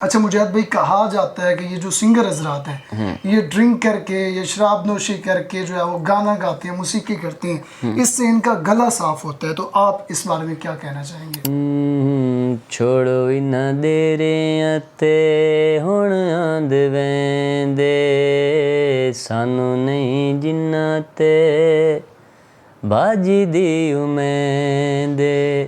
اچھا مجاہد بھائی، کہا جاتا ہے کہ یہ جو سنگر حضرات ہیں یہ ڈرنک کر کے یا شراب نوشی کر کے جو ہے وہ گانا گاتے ہیں، موسیقی کرتے ہیں، اس سے ان کا گلا صاف ہوتا ہے، تو آپ اس بارے میں کیا کہنا چاہیں گے؟ چھوڑو نہ دیرے تے ہن آند ویندے سانو نہیں جنہ تے باجی دی امیندے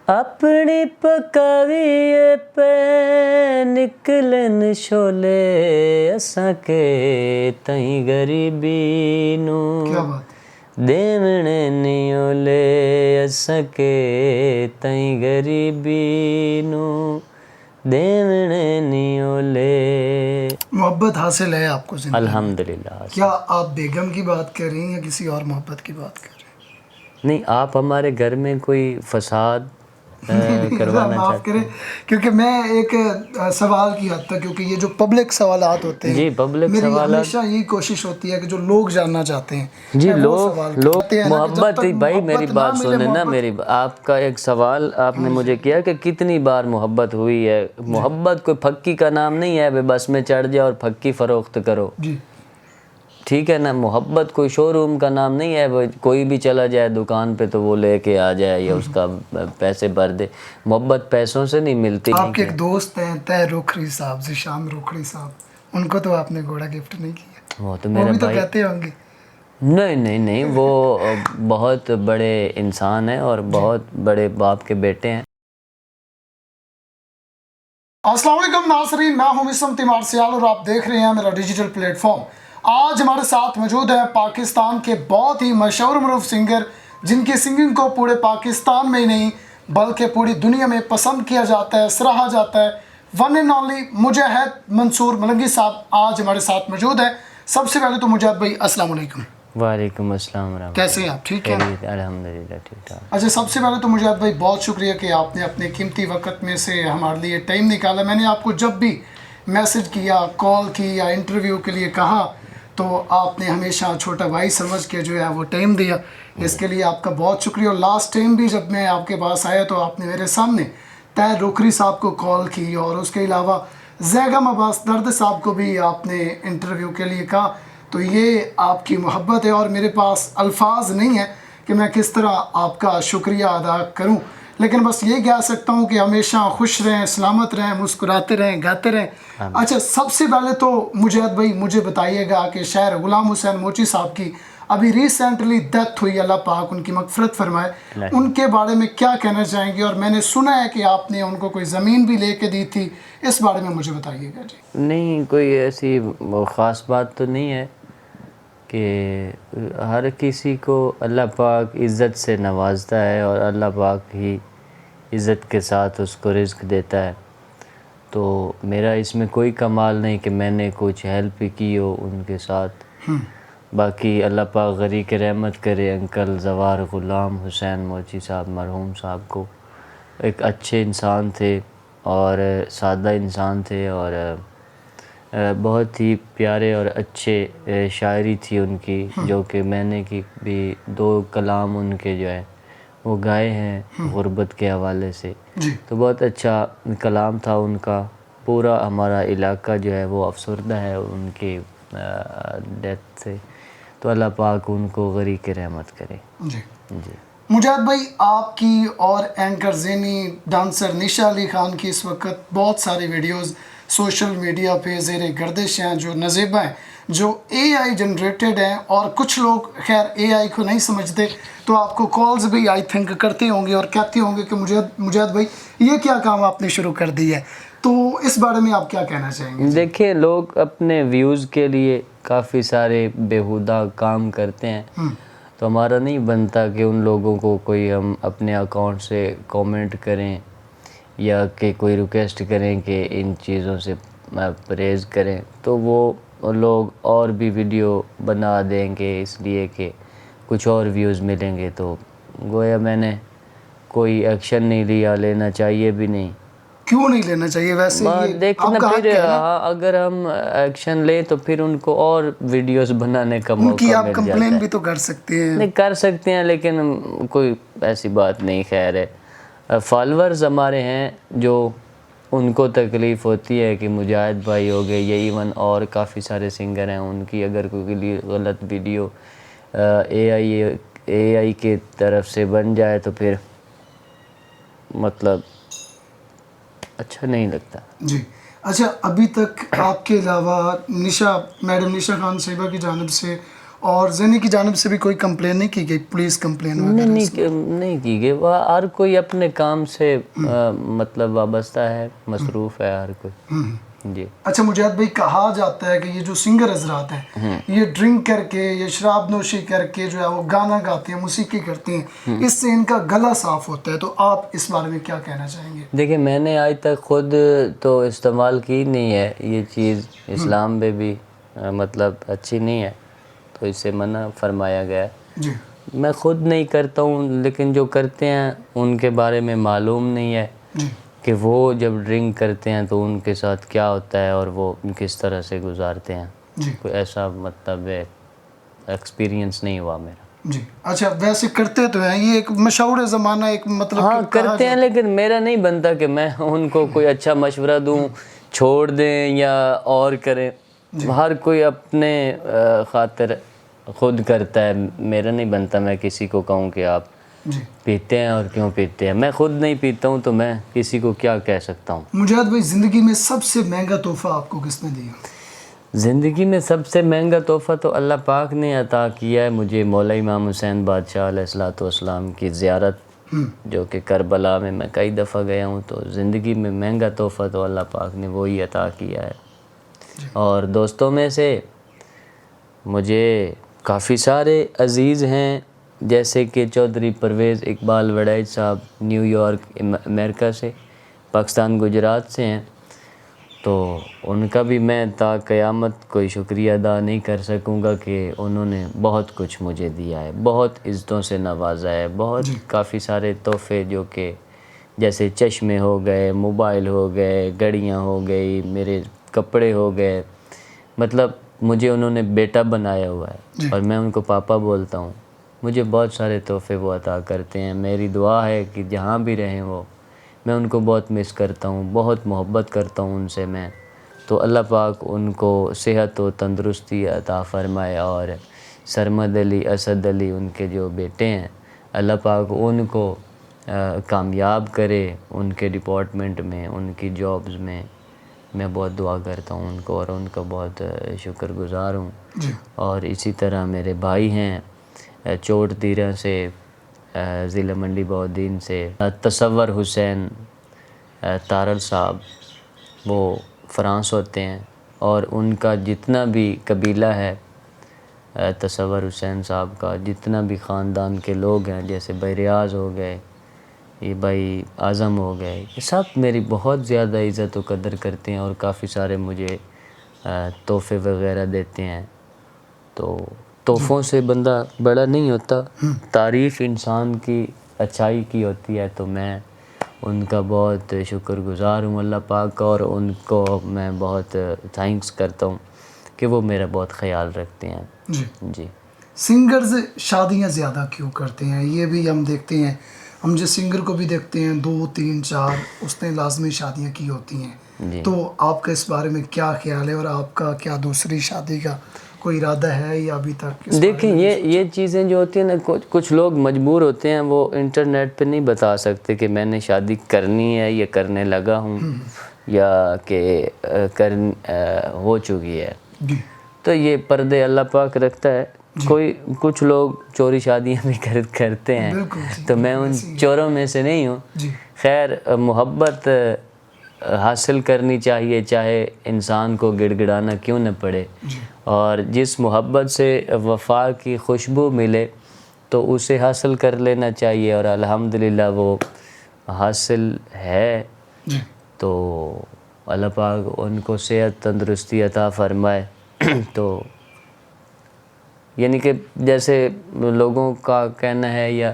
اپنی پکاوی پہ نکلن شولے اساں کے تئیں غریبی نو کیا بات ہے؟ دیونے نہیں اولے اساں کے تئیں غریبی نو دیونے نہیں اولے۔ محبت حاصل ہے آپ کو زندگی میں؟ الحمدللہ۔ کیا آپ بیگم کی بات کر رہی ہیں یا کسی اور محبت کی بات کر رہے ہیں؟ نہیں، آپ ہمارے گھر میں کوئی فساد کروانا معاف چاہتے کریں، ہیں؟ کیونکہ میں ایک سوال کی حد تک، کیونکہ یہ جو پبلک سوالات ہوتے ہیں جی، پبلک میری سوالات، ہمیشہ یہی کوشش ہوتی ہے کہ جو لوگ جاننا چاہتے ہیں جی، میں وہ سوال کرتے ہیں نا، کہ جب محبت تک بھائی میری محبت نہ بات ملے سنیں نا، محبت۔ آپ کا ایک سوال آپ نے مجھے کیا کہ کتنی بار محبت ہوئی ہے۔ محبت کوئی پھکی کا نام نہیں ہے بس میں چڑھ جاؤ اور پھکی فروخت کرو، جی ٹھیک ہے نا۔ محبت کوئی شو روم کا نام نہیں ہے، کوئی بھی چلا جائے دکان پہ تو وہ لے کے آ جائے یا اس کا پیسے بھر دے۔ محبت پیسوں سے نہیں ملتی۔ آپ کے ایک دوست ہیں طے روکھڑی صاحب، ذیشان روکھڑی صاحب، ان کو تو آپ نے گھوڑا گفٹ نہیں کیا؟ وہ تو وہ میرا بھی تو بھائی، کہتے ہوں گے۔ نہیں، وہ بہت بڑے انسان ہیں اور بہت بڑے باپ کے بیٹے ہیں۔ السلام علیکم ناظرین، میں ہوں مسلم مارسیال اور آپ دیکھ رہے ہیں میرا ڈیجیٹل پلیٹ فارم۔ آج ہمارے ساتھ موجود ہیں پاکستان کے بہت ہی مشہور معروف سنگر، جن کی سنگنگ کو پورے پاکستان میں ہی نہیں بلکہ پوری دنیا میں پسند کیا جاتا ہے، سراہا جاتا ہے۔ ون اینڈ اونلی مجاہد منصور ملنگی صاحب آج ہمارے ساتھ موجود ہیں۔ سب سے پہلے تو مجاہد بھائی السلام علیکم۔ وعلیکم السلام ورحمۃ اللہ۔ کیسے ہیں آپ؟ ٹھیک ہیں؟ خیریت، الحمدللہ ٹھیک ٹھاک۔ اچھا، سب سے پہلے تو مجاہد بھائی بہت شکریہ کہ آپ نے اپنے قیمتی وقت میں سے ہمارے لیے ٹائم نکالا۔ میں نے آپ کو جب بھی میسج کیا، کال کی یا انٹرویو کے لیے کہا تو آپ نے ہمیشہ چھوٹا بھائی سمجھ کے جو ہے وہ ٹائم دیا، اس کے لیے آپ کا بہت شکریہ۔ اور لاسٹ ٹائم بھی جب میں آپ کے پاس آیا تو آپ نے میرے سامنے طے روکھڑی صاحب کو کال کی، اور اس کے علاوہ زیگم عباس درد صاحب کو بھی آپ نے انٹرویو کے لیے کہا۔ تو یہ آپ کی محبت ہے اور میرے پاس الفاظ نہیں ہیں کہ میں کس طرح آپ کا شکریہ ادا کروں، لیکن بس یہ کہہ سکتا ہوں کہ ہمیشہ خوش رہیں، سلامت رہیں، مسکراتے رہیں، گاتے رہیں۔ اچھا، سب سے پہلے تو مجاہد بھائی مجھے بتائیے گا کہ شاعر غلام حسین موچی صاحب کی ابھی ریسنٹلی ڈیتھ ہوئی، اللہ پاک ان کی مغفرت فرمائے، ان کے بارے میں کیا کہنا چاہیں گے؟ اور میں نے سنا ہے کہ آپ نے ان کو کوئی زمین بھی لے کے دی تھی، اس بارے میں مجھے بتائیے گا۔ جی نہیں، کوئی ایسی خاص بات تو نہیں ہے کہ ہر کسی کو اللہ پاک عزت سے نوازتا ہے اور اللہ پاک ہی عزت کے ساتھ اس کو رزق دیتا ہے، تو میرا اس میں کوئی کمال نہیں کہ میں نے کچھ ہیلپ کی ہو ان کے ساتھ۔ باقی اللہ پاک غریق رحمت کرے انکل زوار غلام حسین موچی صاحب مرحوم صاحب کو۔ ایک اچھے انسان تھے اور سادہ انسان تھے اور بہت ہی پیارے اور اچھے شاعری تھی ان کی، جو کہ میں نے بھی 2 کلام ان کے جو ہے وہ گائے ہیں غربت کے حوالے سے، تو بہت اچھا کلام تھا ان کا۔ پورا ہمارا علاقہ جو ہے وہ افسردہ ہے ان کی ڈیتھ سے، تو اللہ پاک ان کو غریق رحمت کرے۔ جی جی مجاہد بھائی، آپ کی اور اینکر زینی ڈانسر نشا علی خان کی اس وقت بہت ساری ویڈیوز سوشل میڈیا پہ زیر گردش ہیں، جو نازیبہ ہیں، جو اے آئی جنریٹڈ ہیں، اور کچھ لوگ خیر اے آئی کو نہیں سمجھتے تو آپ کو کالز بھی آئی تھنک کرتے ہوں گے اور کہتے ہوں گے کہ مجاہد بھائی یہ کیا کام آپ نے شروع کر دی ہے، تو اس بارے میں آپ کیا کہنا چاہیں گے؟ دیکھیں، لوگ اپنے ویوز کے لیے کافی سارے بیہودہ کام کرتے ہیں، تو ہمارا نہیں بنتا کہ ان لوگوں کو کوئی ہم اپنے اکاؤنٹ سے کامنٹ کریں یا کہ کوئی ریکویسٹ کریں کہ ان چیزوں سے پرہیز کریں، تو وہ لوگ اور بھی ویڈیو بنا دیں گے اس لیے کہ کچھ اور ویوز ملیں گے، تو گویا میں نے کوئی ایکشن نہیں لیا، لینا چاہیے بھی نہیں۔ کیوں نہیں لینا چاہیے؟ ویسے یہ دیکھنا آپ کا حق پھر ہے نا، اگر ہم ایکشن لیں تو پھر ان کو اور ویڈیوز بنانے کا ان موقع کی آپ مل کمپلین جاتا ہے۔ بھی تو کر سکتے ہیں۔ نہیں کر سکتے ہیں، لیکن کوئی ایسی بات نہیں، خیر ہے۔ فالورز ہمارے ہیں جو ان کو تکلیف ہوتی ہے کہ مجاہد بھائی ہو گئے، یا ایون اور کافی سارے سنگر ہیں، ان کی اگر کوئی غلط ویڈیو اے آئی کے طرف سے بن جائے تو پھر مطلب اچھا نہیں لگتا۔ جی اچھا، ابھی تک آپ کے علاوہ میڈم نشا خان صاحبہ کی جانب سے اور زینی کی جانب سے بھی کوئی کمپلین نہیں کی گئی، پولیس کمپلین وغیرہ؟ نہیں کی گئی، وہ ہر کوئی اپنے کام سے مطلب وابستہ ہے، مصروف ہے ہر کوئی۔ جی اچھا مجاہد بھائی، کہا جاتا ہے کہ یہ جو سنگر حضرات ہیں یہ ڈرنک کر کے یا شراب نوشی کر کے جو ہے وہ گانا گاتے ہیں، موسیقی کرتے ہیں، اس سے ان کا گلا صاف ہوتا ہے، تو آپ اس بارے میں کیا کہنا چاہیں گے؟ دیکھیں، میں نے آج تک خود تو استعمال کی نہیں ہے یہ چیز، اسلام میں بھی مطلب اچھی نہیں ہے، تو اس سے منع فرمایا گیا ہے۔ جی میں خود نہیں کرتا ہوں، لیکن جو کرتے ہیں ان کے بارے میں معلوم نہیں ہے جی کہ وہ جب ڈرنک کرتے ہیں تو ان کے ساتھ کیا ہوتا ہے اور وہ کس طرح سے گزارتے ہیں۔ جی کوئی ایسا مطلب ایکسپیرینس نہیں ہوا میرا۔ جی اچھا، ویسے کرتے تو ہیں، یہ ایک مشہور زمانہ ایک مطلب ہاں کہ کہا کرتے ہیں، لیکن میرا نہیں بنتا کہ میں ان کو کوئی اچھا مشورہ دوں چھوڑ دیں یا اور کریں۔ ہر کوئی اپنے خاطر خود کرتا ہے، میرا نہیں بنتا میں کسی کو کہوں کہ آپ جی پیتے ہیں اور کیوں پیتے ہیں۔ میں خود نہیں پیتا ہوں تو میں کسی کو کیا کہہ سکتا ہوں۔ مجاہد بھائی، زندگی میں سب سے مہنگا تحفہ آپ کو کس نے دیا؟ زندگی میں سب سے مہنگا تحفہ تو اللہ پاک نے عطا کیا ہے مجھے، مولا امام حسین بادشاہ علیہ الصلوۃ والسلام کی زیارت، جو کہ کربلا میں کئی دفعہ گیا ہوں، تو زندگی میں مہنگا تحفہ تو اللہ پاک نے وہی عطا کیا ہے۔ اور دوستوں میں سے مجھے کافی سارے عزیز ہیں، جیسے کہ چودھری پرویز اقبال وڑائچ صاحب نیو یارک امریکہ سے، پاکستان گجرات سے ہیں، تو ان کا بھی میں تا قیامت کوئی شکریہ ادا نہیں کر سکوں گا کہ انہوں نے بہت کچھ مجھے دیا ہے، بہت عزتوں سے نوازا ہے، بہت کافی سارے تحفے، جو کہ جیسے چشمے ہو گئے، موبائل ہو گئے، گھڑیاں ہو گئی، میرے کپڑے ہو گئے، مطلب مجھے انہوں نے بیٹا بنایا ہوا ہے اور میں ان کو پاپا بولتا ہوں۔ مجھے بہت سارے تحفے وہ عطا کرتے ہیں، میری دعا ہے کہ جہاں بھی رہیں وہ، میں ان کو بہت مس کرتا ہوں، بہت محبت کرتا ہوں ان سے میں، تو اللہ پاک ان کو صحت و تندرستی عطا فرمائے، اور سرمد علی، اسد علی ان کے جو بیٹے ہیں، اللہ پاک ان کو کامیاب کرے ان کے ڈپارٹمنٹ میں، ان کی جابز میں، میں بہت دعا کرتا ہوں ان کو اور ان کا بہت شکر گزار ہوں۔ اور اسی طرح میرے بھائی ہیں چوٹ دیرہ سے، ضلع منڈی بہودین سے، تصور حسین تارڑ صاحب، وہ فرانس ہوتے ہیں، اور ان کا جتنا بھی قبیلہ ہے، تصور حسین صاحب کا جتنا بھی خاندان کے لوگ ہیں، جیسے بھائی ریاض ہو گئے، یہ بھائی اعظم ہو گئے، یہ سب میری بہت زیادہ عزت و قدر کرتے ہیں اور کافی سارے مجھے تحفے وغیرہ دیتے ہیں۔ تو تحفوں سے بندہ بڑا نہیں ہوتا، تعریف انسان کی اچھائی کی ہوتی ہے، تو میں ان کا بہت شکر گزار ہوں اللہ پاک کا، اور ان کو میں بہت تھینکس کرتا ہوں کہ وہ میرا بہت خیال رکھتے ہیں۔ جی سنگرز شادیاں زیادہ کیوں کرتے ہیں؟ یہ بھی ہم دیکھتے ہیں، ہم جس سنگر کو بھی دیکھتے ہیں 2 3 4 اس نے لازمی شادیاں کی ہوتی ہیں، تو آپ کا اس بارے میں کیا خیال ہے، اور آپ کا کیا دوسری شادی کا کوئی ارادہ ہے یا ابھی تک؟ دیکھیں، یہ چیزیں جو ہوتی ہیں نا، کچھ لوگ مجبور ہوتے ہیں، وہ انٹرنیٹ پہ نہیں بتا سکتے کہ میں نے شادی کرنی ہے یا کرنے لگا ہوں یا کہ ہو چکی ہے، تو یہ پردے اللہ پاک رکھتا ہے۔ کچھ لوگ چوری شادیاں بھی کرتے ہیں، تو میں ان چوروں میں سے نہیں ہوں۔ خیر، محبت حاصل کرنی چاہیے، چاہے انسان کو گڑ گڑانا کیوں نہ پڑے، اور جس محبت سے وفا کی خوشبو ملے تو اسے حاصل کر لینا چاہیے، اور الحمدللہ وہ حاصل ہے، تو اللہ پاک ان کو صحت تندرستی عطا فرمائے۔ تو یعنی کہ جیسے لوگوں کا کہنا ہے یا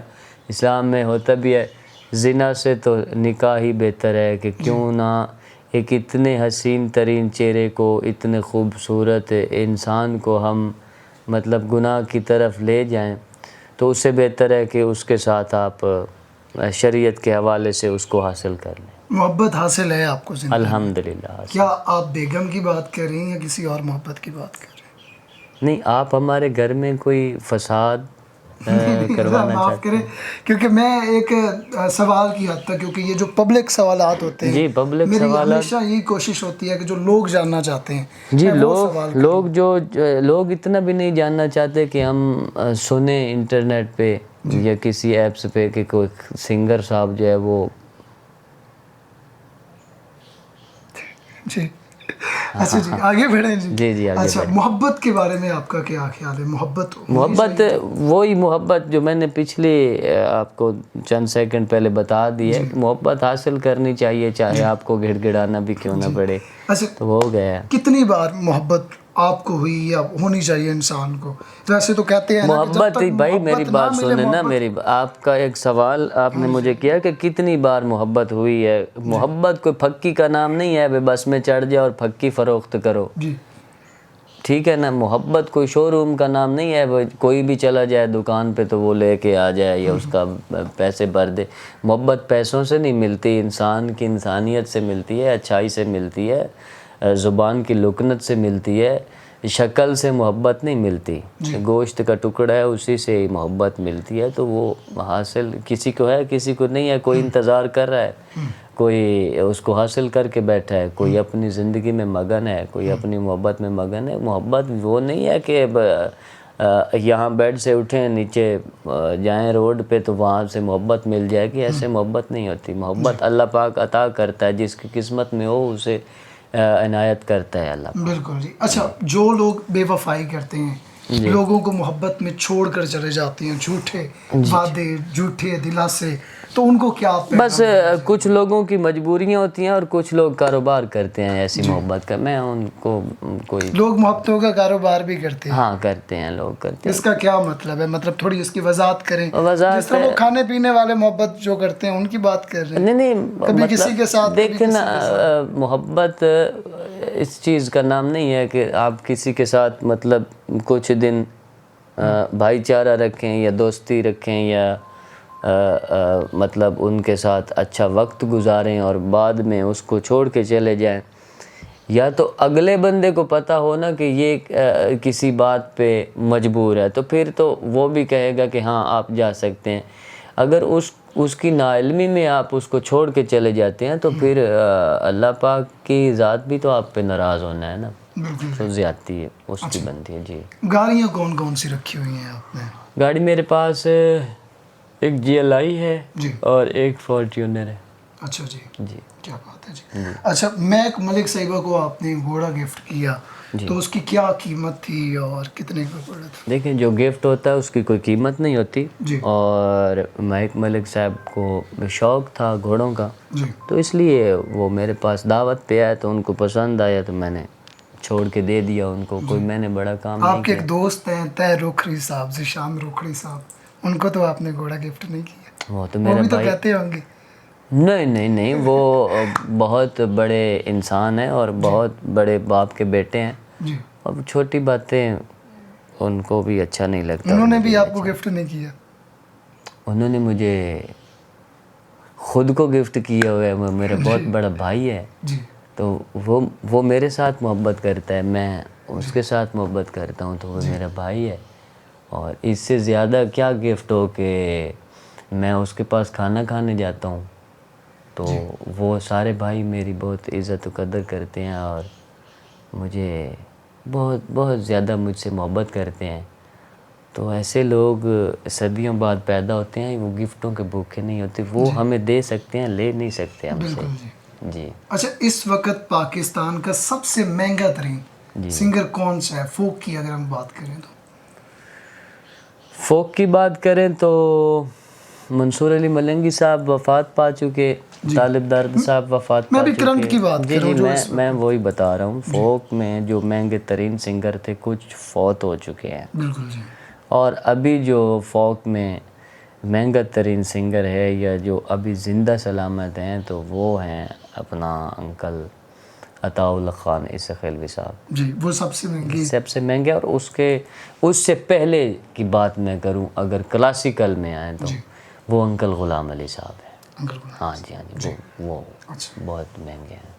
اسلام میں ہوتا بھی ہے، زنا سے تو نکاح ہی بہتر ہے، کہ کیوں نہ ایک اتنے حسین ترین چہرے کو، اتنے خوبصورت انسان کو ہم مطلب گناہ کی طرف لے جائیں، تو اس سے بہتر ہے کہ اس کے ساتھ آپ شریعت کے حوالے سے اس کو حاصل کر لیں۔ محبت حاصل ہے آپ کو زندگی میں؟ الحمدللہ. کیا آپ بیگم کی بات کر رہی ہیں یا کسی اور محبت کی بات کر رہے ہیں؟ نہیں، آپ ہمارے گھر میں کوئی فساد کروانا معاف چاہتے کریں، کیونکہ میں ایک سوال کی حد تک، کیونکہ یہ جو پبلک سوالات ہوتے ہیں جی، پبلک میری سوالات. ہمیشہ یہی کوشش ہوتی ہے کہ جو لوگ جاننا چاہتے ہیں جی، میں وہ سوال کروں. لوگ اتنا بھی نہیں جاننا چاہتے کہ ہم سنیں انٹرنیٹ پہ یا کسی ایپس پہ کہ کوئی سنگر صاحب جو ہے وہ. جی اچھا جی آگے بڑھیں. جی آگے اچھا، بڑھیں. محبت کے بارے میں آپ کا کیا خیال ہے؟ محبت وہی محبت جو میں نے پچھلی آپ کو چند سیکنڈ پہلے بتا دی ہے. محبت حاصل کرنی چاہیے، چاہے آپ کو گڑ گڑانا بھی کیوں نہ پڑے. اچھا، تو وہ ہو گیا. کتنی بار محبت آپ کو ہوئی یا ہونی چاہیے انسان کو؟ ویسے تو کہتے ہیں نا کہ جب محبت. تک بھائی میری محبت نہ بات ملے سنیں نا، محبت. آپ کا ایک سوال آپ نے مجھے کیا کہ کتنی بار محبت ہوئی ہے. محبت کوئی پھکی کا نام نہیں ہے بس میں چڑھ جاؤ اور پھکی فروخت کرو. جی ٹھیک ہے نا. محبت کوئی شو روم کا نام نہیں ہے کوئی بھی چلا جائے دکان پہ تو وہ لے کے آ جائے یا اس کا پیسے بھر دے. محبت پیسوں سے نہیں ملتی، انسان کی انسانیت سے ملتی ہے، اچھائی سے ملتی ہے، زبان کی لکنت سے ملتی ہے. شکل سے محبت نہیں ملتی. گوشت کا ٹکڑا ہے اسی سے ہی محبت ملتی ہے. تو وہ حاصل کسی کو ہے کسی کو نہیں ہے. کوئی انتظار کر رہا ہے، کوئی اس کو حاصل کر کے بیٹھا ہے، کوئی اپنی زندگی میں مگن ہے، کوئی اپنی محبت میں مگن ہے. محبت وہ نہیں ہے کہ یہاں بیڈ سے اٹھیں نیچے جائیں روڈ پہ تو وہاں سے محبت مل جائے گی. ایسے محبت نہیں ہوتی. محبت اللہ پاک عطا کرتا ہے، جس کی قسمت میں ہو اسے عنایت کرتا ہے اللہ پاک. بالکل جی. اچھا، جو لوگ بے وفائی کرتے ہیں، لوگوں کو محبت میں چھوڑ کر چلے جاتے ہیں، جھوٹے وعدے، جھوٹے دلاسے، تو ان کو کیا بس کچھ لوگوں کی مجبوریاں ہوتی ہیں اور کچھ لوگ کاروبار کرتے ہیں ایسی محبت کا. میں ان کو کوئی لوگ محبتوں کا کاروبار بھی کرتے ہیں؟ ہاں کرتے ہیں، لوگ کرتے ہیں. اس کا کیا مطلب ہے؟ مطلب تھوڑی اس کی وضاحت کریں. وضاحت جس طرح وہ کھانے پینے والے محبت جو کرتے ہیں ان کی بات کر رہے ہیں. نہیں کبھی کسی کے ساتھ، دیکھیں نا، محبت اس چیز کا نام نہیں ہے کہ آپ کسی کے ساتھ مطلب کچھ دن بھائی چارہ رکھیں یا دوستی رکھیں یا مطلب ان کے ساتھ اچھا وقت گزاریں اور بعد میں اس کو چھوڑ کے چلے جائیں. یا تو اگلے بندے کو پتہ ہو نا کہ یہ کسی بات پہ مجبور ہے تو پھر تو وہ بھی کہے گا کہ ہاں آپ جا سکتے ہیں. اگر اس کی ناعلمی میں آپ اس کو چھوڑ کے چلے جاتے ہیں تو پھر اللہ پاک کی ذات بھی تو آپ پہ ناراض ہونا ہے نا. تو زیادتی ہے اس کی بنتی ہے. جی. گاڑیاں کون کون سی رکھی ہوئی ہیں آپ نے؟ گاڑی میرے پاس ایک GLI ہے اور ایک فارچونر ہے. اچھا جی جی کیا بات ہے جی. اچھا، میک ملک صاحبہ کو آپ نے گھوڑا گفٹ کیا تو اس کی کیا قیمت تھی اور کتنے کا پڑا تھا؟ دیکھیں، جو گفٹ ہوتا ہے اس کی کوئی قیمت نہیں ہوتی. اور میک ملک صاحب کو شوق تھا گھوڑوں کا تو اس لیے وہ میرے پاس دعوت پہ آیا تو ان کو پسند آیا تو میں نے چھوڑ کے دے دیا ان کو. کوئی میں نے بڑا کام نہیں کیا. آپ کے ایک دوست ہیں طے روکھڑی صاحب، ذیشان روکھڑی صاحب، ان کو تو آپ نے گھوڑا گفٹ نہیں کیا؟ وہ تو میرا بھی تو بھائی. کہتے ہوں گے. نہیں، وہ بہت بڑے انسان ہیں اور بہت بڑے باپ کے بیٹے ہیں. اب چھوٹی باتیں ان کو بھی اچھا نہیں لگتا. انہوں نے بھی آپ کو گفٹ نہیں کیا؟ انہوں نے مجھے خود کو گفٹ کیا ہوا ہے. میرا بہت بڑا بھائی ہے تو وہ میرے ساتھ محبت کرتا ہے، میں اس کے ساتھ محبت کرتا ہوں تو وہ میرا بھائی ہے. اور اس سے زیادہ کیا گفٹ ہو کہ میں اس کے پاس کھانا کھانے جاتا ہوں تو وہ سارے بھائی میری بہت عزت و قدر کرتے ہیں اور مجھے بہت زیادہ مجھ سے محبت کرتے ہیں. تو ایسے لوگ صدیوں بعد پیدا ہوتے ہیں. وہ گفٹوں کے بھوکے نہیں ہوتے. وہ ہمیں دے سکتے ہیں، لے نہیں سکتے ہم سے. جی. اچھا، اس وقت پاکستان کا سب سے مہنگا ترین سنگر کون سا ہے فوک کی اگر ہم بات کریں تو؟ فوک کی بات کریں تو منصور علی ملنگی صاحب وفات پا چکے. طالب درد صاحب وفات پا چکے. میں بھی کرنٹ کی بات کر رہا ہوں. میں وہی بتا رہا ہوں. فوک میں جو مہنگے ترین سنگر تھے کچھ فوت ہو چکے ہیں. بالکل جی. اور ابھی جو فوک میں مہنگا ترین سنگر ہے یا جو ابھی زندہ سلامت ہیں تو وہ ہیں اپنا انکل عطاء اللہ خان اسخیلوی صاحب. جی وہ سب سے مہنگے. اور اس سے پہلے کی بات میں کروں اگر کلاسیکل میں آئیں تو وہ انکل غلام علی صاحب ہیں. انکل غلام ہاں جی، ہاں جی، وہ اچھا بہت مہنگے ہیں.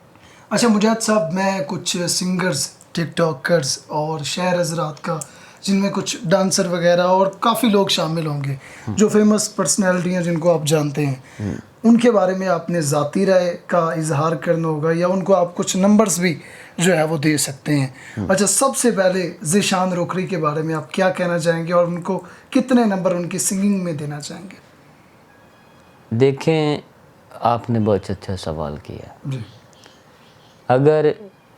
اچھا مجاہد صاحب، میں کچھ سنگرز، ٹک ٹاکرز اور شاعر حضرات کا، جن میں کچھ ڈانسر وغیرہ اور کافی لوگ شامل ہوں گے جو فیمس پرسنالٹی ہیں جن کو آپ جانتے ہیں، ان کے بارے میں آپ نے ذاتی رائے کا اظہار کرنا ہوگا یا ان کو آپ کچھ نمبرز بھی جو ہے وہ دے سکتے ہیں. اچھا سب سے پہلے ذیشان روکڑی کے بارے میں آپ کیا کہنا چاہیں گے اور ان کو کتنے نمبر ان کی سنگنگ میں دینا چاہیں گے؟ دیکھیں، آپ نے بہت اچھا سوال کیا. جی اگر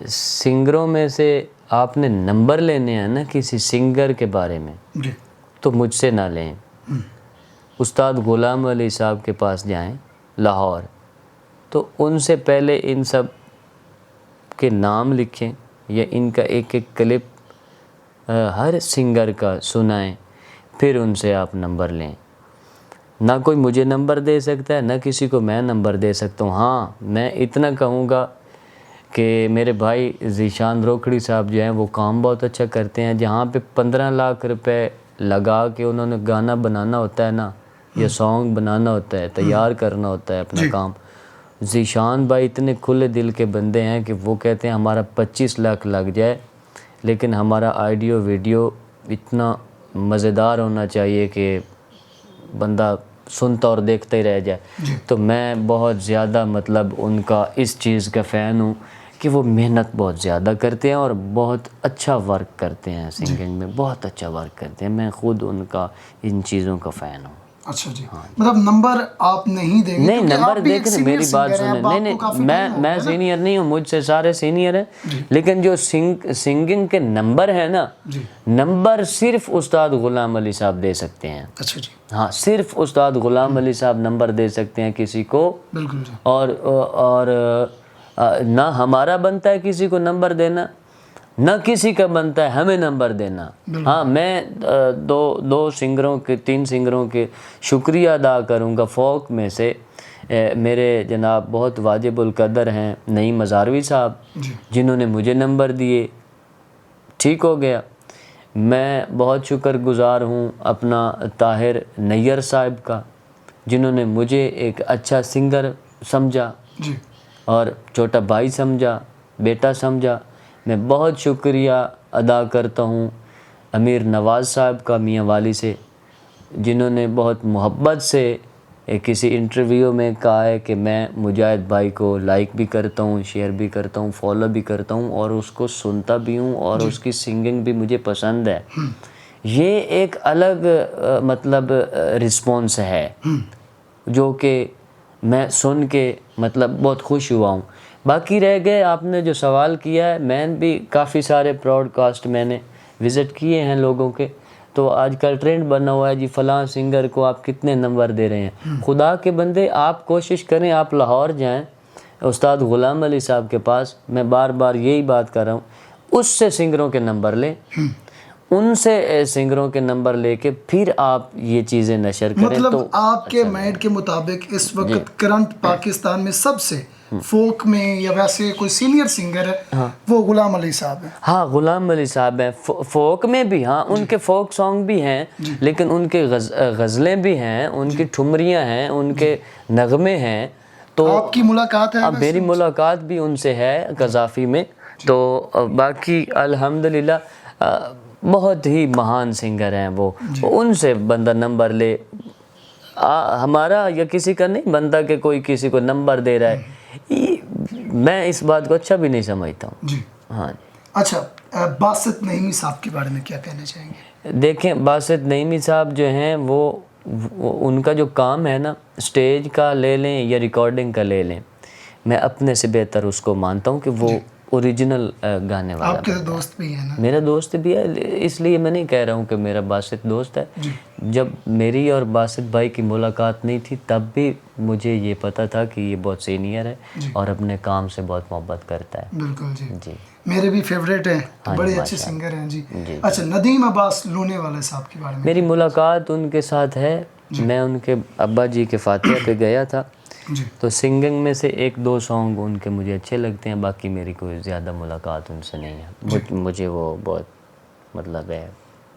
سنگروں میں سے آپ نے نمبر لینے ہیں نا کسی سنگر کے بارے میں، جی تو مجھ سے نہ لیں. استاد غلام علی صاحب کے پاس جائیں لاہور، تو ان سے پہلے ان سب کے نام لکھیں یا ان کا ایک ایک کلپ ہر سنگر کا سنائیں، پھر ان سے آپ نمبر لیں. نہ کوئی مجھے نمبر دے سکتا ہے، نہ کسی کو میں نمبر دے سکتا ہوں. ہاں میں اتنا کہوں گا کہ میرے بھائی ذیشان روکڑی صاحب جو ہیں وہ کام بہت اچھا کرتے ہیں. جہاں پہ 15 لاکھ روپے لگا کے انہوں نے گانا بنانا ہوتا ہے نا، یا سانگ بنانا ہوتا ہے، تیار کرنا ہوتا ہے اپنا کام، ذیشان بھائی اتنے کھلے دل کے بندے ہیں کہ وہ کہتے ہیں ہمارا 25 لاکھ لگ جائے لیکن ہمارا آڈیو ویڈیو اتنا مزیدار ہونا چاہیے کہ بندہ سنتا اور دیکھتا ہی رہ جائے. تو میں بہت زیادہ مطلب ان کا اس چیز کا فین ہوں کہ وہ محنت بہت زیادہ کرتے ہیں اور بہت اچھا ورک کرتے ہیں. سنگنگ میں بہت اچھا ورک کرتے ہیں. میں خود ان کا ان چیزوں کا فین ہوں. اچھا جی، مطلب نمبر آپ نہیں دیں گے؟ نہیں نمبر دیکھیں، میری بات سنیں. نہیں نہیں، میں سینئر نہیں ہوں، مجھ سے سارے سینئر ہیں، لیکن جو سنگنگ کے نمبر ہیں نا، نمبر صرف استاد غلام علی صاحب دے سکتے ہیں. اچھا جی، ہاں صرف استاد غلام علی صاحب نمبر دے سکتے ہیں کسی کو. بالکل جی. اور نہ ہمارا بنتا ہے کسی کو نمبر دینا، نہ کسی کا بنتا ہے ہمیں نمبر دینا. ہاں میں دو سنگروں کے 3 سنگروں کے شکریہ ادا کروں گا. فوک میں سے میرے جناب بہت واجب القدر ہیں نعیم ہزاروی صاحب، جنہوں نے مجھے نمبر دیے. ٹھیک ہو گیا. میں بہت شکر گزار ہوں اپنا طاہر نیّر صاحب کا، جنہوں نے مجھے ایک اچھا سنگر سمجھا اور چھوٹا بھائی سمجھا، بیٹا سمجھا. میں بہت شکریہ ادا کرتا ہوں امیر نواز صاحب کا میاں والی سے، جنہوں نے بہت محبت سے کسی انٹرویو میں کہا ہے کہ میں مجاہد بھائی کو لائک بھی کرتا ہوں، شیئر بھی کرتا ہوں، فالو بھی کرتا ہوں اور اس کو سنتا بھی ہوں اور اس کی سنگنگ بھی مجھے پسند ہے. یہ ایک الگ مطلب رسپانس ہے جو کہ میں سن کے مطلب بہت خوش ہوا ہوں. باقی رہ گئے آپ نے جو سوال کیا ہے، میں بھی کافی سارے براڈ کاسٹ میں نے وزٹ کیے ہیں لوگوں کے. تو آج کل ٹرینڈ بنا ہوا ہے جی فلاں سنگر کو آپ کتنے نمبر دے رہے ہیں. خدا کے بندے آپ کوشش کریں، آپ لاہور جائیں استاد غلام علی صاحب کے پاس. میں بار بار یہی بات کر رہا ہوں، اس سے سنگروں کے نمبر لیں، ان سے سنگروں کے نمبر لے کے پھر آپ یہ چیزیں نشر کریں. مطلب تو آپ کے مائنڈ کے مطابق اس وقت کرنٹ پاکستان میں سب سے فوک میں یا ویسے کوئی سینئر سنگر ہے وہ غلام علی صاحب ہیں؟ ہاں غلام علی صاحب ہیں. فوک میں بھی ہاں ان کے فوک سانگ بھی ہیں، لیکن ان کے غزلیں بھی ہیں، ان کی ٹھمریاں ہیں، ان کے نغمے ہیں. تو آپ کی ملاقات ہے؟ میری ملاقات بھی ان سے ہے قذافی میں. تو باقی الحمدللہ بہت ہی مہان سنگر ہیں وہ. ان سے بندہ نمبر لے. ہمارا یا کسی کا نہیں بنتا کہ کوئی کسی کو نمبر دے رہا ہے. میں اس بات کو اچھا بھی نہیں سمجھتا ہوں. جی ہاں. اچھا باسط نعیمی صاحب کے بارے میں کیا کہنا چاہیں گے؟ دیکھیں باسط نعیمی صاحب جو ہیں وہ ان کا جو کام ہے نا، اسٹیج کا لے لیں یا ریکارڈنگ کا لے لیں، میں اپنے سے بہتر اس کو مانتا ہوں کہ وہ اوریجنل گانے والا. آپ کے دوست بھی ہیں نا؟ میرا دوست بھی ہے، اس لیے میں نہیں کہہ رہا ہوں کہ میرا باسط دوست ہے. جب میری اور باسط بھائی کی ملاقات نہیں تھی تب بھی مجھے یہ پتا تھا کہ یہ بہت سینئر ہے اور اپنے کام سے بہت محبت کرتا ہے. بالکل جی. جی میرے بھی فیوریٹ ہیں، بڑے اچھے سنگر ہیں جی. اچھا ندیم عباس لونے والے صاحب کے بارے میں؟ میری ملاقات ان کے ساتھ ہے. میں ان کے ابا جی کے فاتحہ پہ گیا تھا. تو سنگنگ میں سے 1-2 سانگ ان کے مجھے اچھے لگتے ہیں، باقی میری کوئی زیادہ ملاقات ان سے نہیں ہے. مجھے وہ بہت مطلب ہے،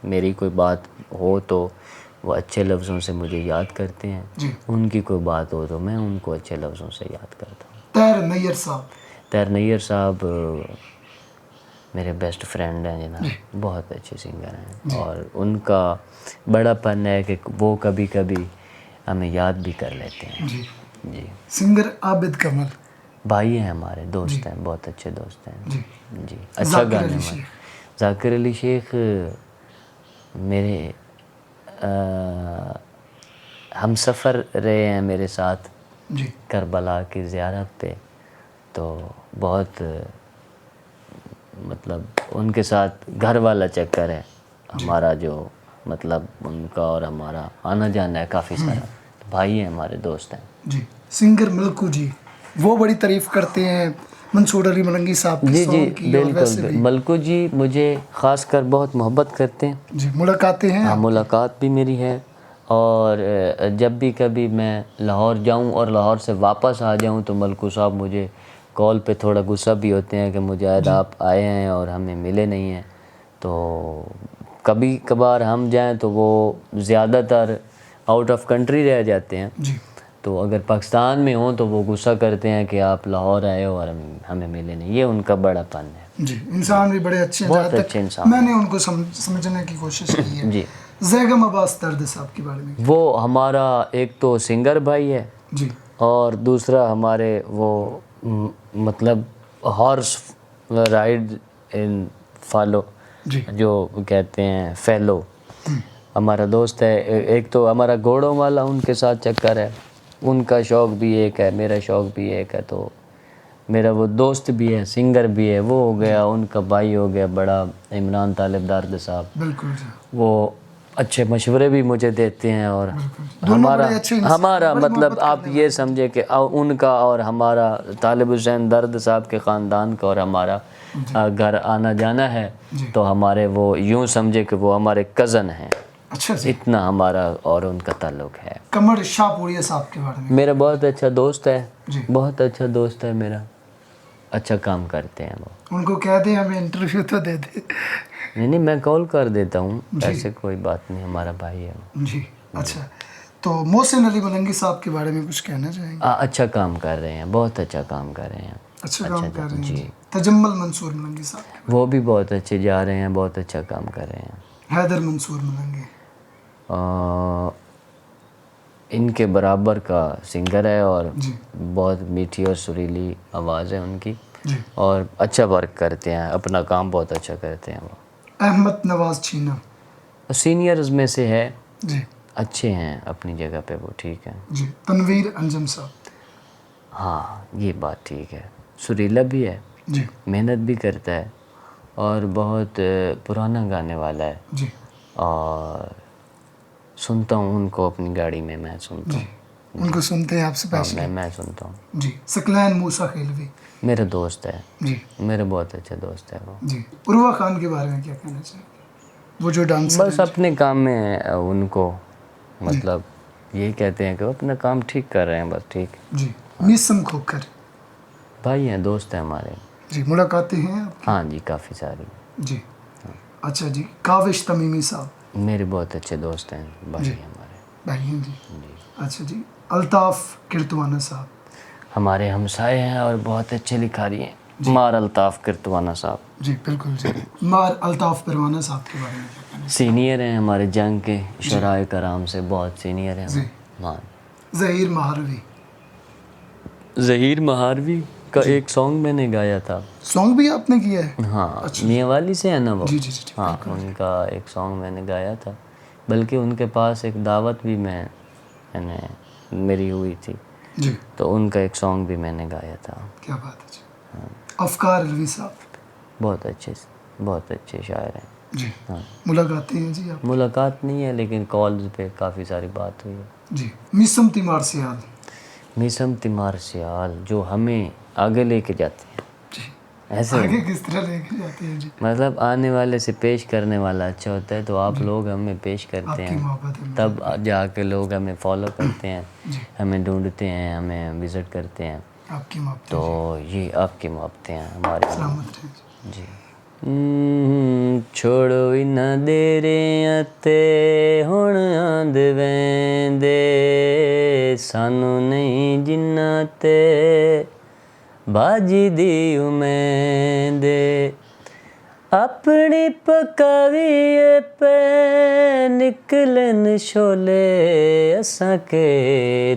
میری کوئی بات ہو تو وہ اچھے لفظوں سے مجھے یاد کرتے ہیں. جی. ان کی کوئی بات ہو تو میں ان کو اچھے لفظوں سے یاد کرتا ہوں. طاہر نیّر صاحب. طاہر نیّر صاحب میرے بیسٹ فرینڈ ہیں جناب. بہت اچھے سنگر ہیں اور ان کا بڑا پن ہے کہ وہ کبھی کبھی ہمیں یاد بھی کر لیتے ہیں. جی. جی. سنگر عابد کمل. بھائی ہیں ہمارے، دوست ہیں، بہت اچھے دوست ہیں. جی. جی. اچھا ذاکر گانے علی والے. شیخ. ذاکر علی شیخ میرے ہم سفر رہے ہیں میرے ساتھ جی. کربلا کی زیارت پہ، تو بہت مطلب ان کے ساتھ گھر والا چکر ہے ہمارا، جو مطلب ان کا اور ہمارا آنا جانا ہے کافی سارا. بھائی ہیں ہمارے، دوست ہیں. جی. سنگر ملکو جی، وہ بڑی تعریف کرتے ہیں منصور علی ملنگی صاحب کی جی سانگ کی اور ویسے بھی. ملکو جی مجھے خاص کر بہت محبت کرتے ہیں. جی. ملاقاتیں ہیں. ہاں، ملاقات بھی میری ہے، اور جب بھی کبھی میں لاہور جاؤں اور لاہور سے واپس آ جاؤں تو ملکو صاحب مجھے کال پہ تھوڑا غصہ بھی ہوتے ہیں کہ مجاہد آپ آئے ہیں اور ہمیں ملے نہیں ہیں. تو کبھی کبھار ہم جائیں تو وہ زیادہ تر آؤٹ آف کنٹری رہ جاتے ہیں. جی. تو اگر پاکستان میں ہوں تو وہ غصہ کرتے ہیں کہ آپ لاہور آئے ہو اور ہمیں ملے نہیں. یہ ان کا بڑا پن ہے. جی. انسان بھی بڑے اچھے ہیں. بہت جہاں اچھے تک انسان میں نے ان کو سمجھنے کی کوشش کی ہے. جی. زیگم عباس درد صاحب کے بارے میں. وہ ہمارا ایک تو سنگر بھائی ہے، جی. اور دوسرا ہمارے وہ مطلب ہارس رائڈ ان فالو جی. جو کہتے ہیں فیلو، ہمارا دوست ہے. ایک تو ہمارا گھوڑوں والا ان کے ساتھ چکر ہے، ان کا شوق بھی ایک ہے، میرا شوق بھی ایک ہے. تو میرا وہ دوست بھی ہے، سنگر بھی ہے. وہ ہو گیا، ان کا بھائی ہو گیا بڑا عمران طالب درد صاحب. بالکل جی. وہ اچھے مشورے بھی مجھے دیتے ہیں، اور دونوں بڑے اچھے انسان، ہمارا بڑی مطلب محبت آپ کرنے یہ والے. سمجھے کہ ان کا اور ہمارا طالب حسین درد صاحب کے خاندان کا اور ہمارا گھر آنا جانا ہے. تو ہمارے وہ یوں سمجھے کہ وہ ہمارے کزن ہیں. اچھا جی. اتنا ہمارا اور ان کا تعلق ہے. قمر شاہ پوریا صاحب کے بارے میں. میرا بہت اچھا دوست ہے. جی. بہت اچھا دوست ہے میرا. اچھا کام کرتے ہیں وہ. ان کو کہہ دیں ہمیں انٹرویو تو دے دیں. نہیں، میں کال کر دیتا ہوں، ایسے کوئی بات نہیں. ہمارا بھائی ہے. جی. اچھا، تو محسن علی ملنگی صاحب کے بارے میں کچھ کہنا چاہیں گے؟ اچھا کام کر رہے ہیں، بہت اچھا کام کر رہے ہیں. اچھا کام کر رہے ہیں. جی. تجمل منصور ملنگی صاحب. وہ بھی بہت اچھے جا رہے ہیں، بہت اچھا کام کر رہے ہیں. حیدر منصور ملنگی. ان کے برابر کا سنگر ہے، اور جی. بہت میٹھی اور سریلی آواز ہے ان کی. جی. اور اچھا ورک کرتے ہیں، اپنا کام بہت اچھا کرتے ہیں وہ. احمد نواز چھینا. سینئرز میں سے ہے. جی. اچھے ہیں اپنی جگہ پہ، وہ ٹھیک ہیں. جی. تنویر انجم صاحب. ہاں، یہ بات ٹھیک ہے. سریلا بھی ہے، جی. محنت بھی کرتا ہے، اور بہت پرانا گانے والا ہے. جی. اور سنتا ہوں ان کو اپنی گاڑی میں سنتا ہوں. ان کو سنتے ہیں آپ سے پیش. میں سنتا ہوں. جی. ثقلین موسیٰ خیلوی. میرا دوست ہے. جی. میرا بہت اچھا دوست ہے وہ. جی. عروہ خان کے بارے میں کیا کہنا چاہیں گے؟ وہ جو ڈانسر بس اپنے کام میں ان کو مطلب یہی کہتے ہیں کہ وہ اپنا کام ٹھیک کر رہے ہیں، بس ٹھیک. جی. میسم کھوکھر. بھائی ہیں، دوست ہیں ہمارے. جی. ملاقاتیں ہیں آپ کی؟ ہاں جی، کافی ساری. جی. اچھا جی. کاوش تمیمی صاحب. میرے بہت اچھے دوست ہیں، بھائی ہیں ہمارے. بھائی ہیں جی. اچھا جی. الطاف کرتوانہ صاحب. ہمارے ہمسائے ہیں اور بہت اچھے لکھاری ہیں. مار الطاف کرتوانہ صاحب. جی بالکل جی. مار الطاف پروانہ صاحب کے بارے میں کیا کہنا؟ سینئر ہیں ہمارے جنگ کے شرائع کرام سے، بہت سینئر ہیں. ظہیر مہاروی. ظہیر مہاروی کا ایک سانگ میں نے گایا تھا. سانگ بھی آپ نے کیا ہے؟ ہاں، میاں والی سے ہے نا وہ. جی جی جی. ہاں، ان کا ایک سانگ میں نے گایا تھا، بلکہ ان کے پاس ایک دعوت بھی میری ہوئی تھی. جی. تو ان کا ایک سانگ بھی میں نے گایا تھا. کیا بات ہے جی. افکار الوی صاحب. بہت اچھے شاعر ہیں. جی. ملاقاتیں ہیں جی آپ؟ ملاقات نہیں ہے، لیکن کالز پہ کافی ساری بات ہوئی ہے. جی. میسم تیمار سیال. میسم تیمار سیال جو ہمیں آگے لے کے جاتے ہیں. جی. ایسے آگے کس طرح لے کے جاتے ہیں جی؟ مطلب آنے والے سے پیش کرنے والا اچھا ہوتا ہے، تو آپ لوگ ہمیں پیش کرتے ہیں، تب جا کے لوگ ہمیں فالو کرتے ہیں، ہمیں ڈھونڈتے ہیں، ہمیں وزٹ کرتے ہیں. آپ کی محبت. تو یہ آپ کی محبتیں ہیں ہماری. سلامت رہیں جی. چھوڑو ਕੋਈ ਨਾ ਦੇਰਿਆਂ ਤੇ ਹੁਣ ਆਂਦ ਵੈਂਦੇ, ਸਾਨੂੰ ਨਹੀਂ ਜਿੰਨਾ ਤੇ ਬਾਜੀ ਦੀ ਉਮੀਦ, ਆਪਣੀ ਪਕਾਵੀਏ ਪੈ ਨਿਕਲਨ ਸ਼ੋਲੇ, ਅਸਾਂ ਕੇ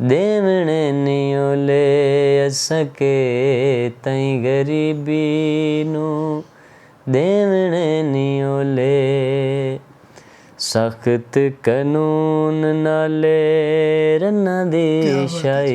ਦੇਵਣੇ ਨੀ ਓਲੇ, ਅਸਾਂ ਕੇ ਤਈ ਗਰੀਬੀ ਨੂੰ ਦੇਵਣੇ ਨੀ ਓਲੇ। ਸਖਤ ਕਾਨੂੰਨ ਨਾਲੇ ਰੰਨਾਂ ਦੀ ਸ਼ਾਈ,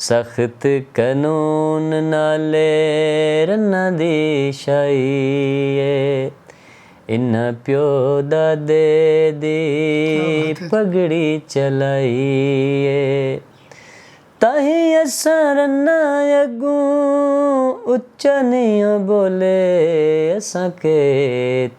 ਸਖਤ ਕਾਨੂੰਨ ਨਾਲੇ ਰੰਨਾਂ ਦੀ ਸ਼ਾਈ ਏ, ਇਨ੍ਹਾਂ ਪਿਓ ਦਾਦੇ ਦੀ ਪਗੜੀ ਚਲਾਈ ਏ, ਤਾਹੀਂ ਅਸਾਂ ਰੰਨਾਂ ਅੱਗੋਂ ਉੱਚਾ ਨਹੀਂ ਬੋਲੇ, ਅਸਾਂ ਕੇ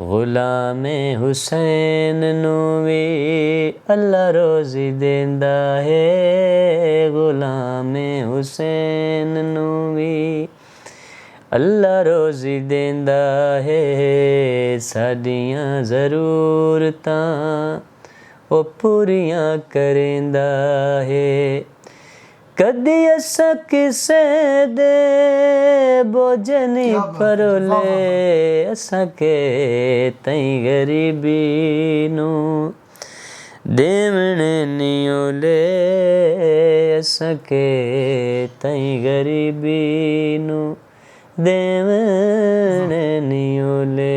ਗੁਲਾਮੇ ਹੁਸੈਨ ਨੂੰ ਵੀ ਅੱਲਾ ਰੋਜ਼ੀ ਦਿੰਦਾ ਹੈ, ਗੁਲਾਮੇ ਹੁਸੈਨ ਨੂੰ ਵੀ ਅੱਲਾ ਰੋਜ਼ੀ ਦਿੰਦਾ ਹੈ, ਸਾਡੀਆਂ ਜ਼ਰੂਰਤਾਂ ਉਹ ਪੂਰੀਆਂ ਕਰੇਂਦਾ ਹੈ, ਕਦੀ ਅਸਾਂ ਕਿਸੇ ਦੇ ਬੋਝ ਨਹੀਂ ਪਰੋਲੇ, ਅਸਾਂ ਕੇ ਤਈ ਗਰੀਬੀ ਨੂੰ ਦੇਵਣੇ ਨੀ ਓਲੇ, ਅਸਾਂ ਕੇ ਤਈ ਗਰੀਬੀ ਨੂੰ ਦੇਵਣੇ ਨੀ ਓਲੇ।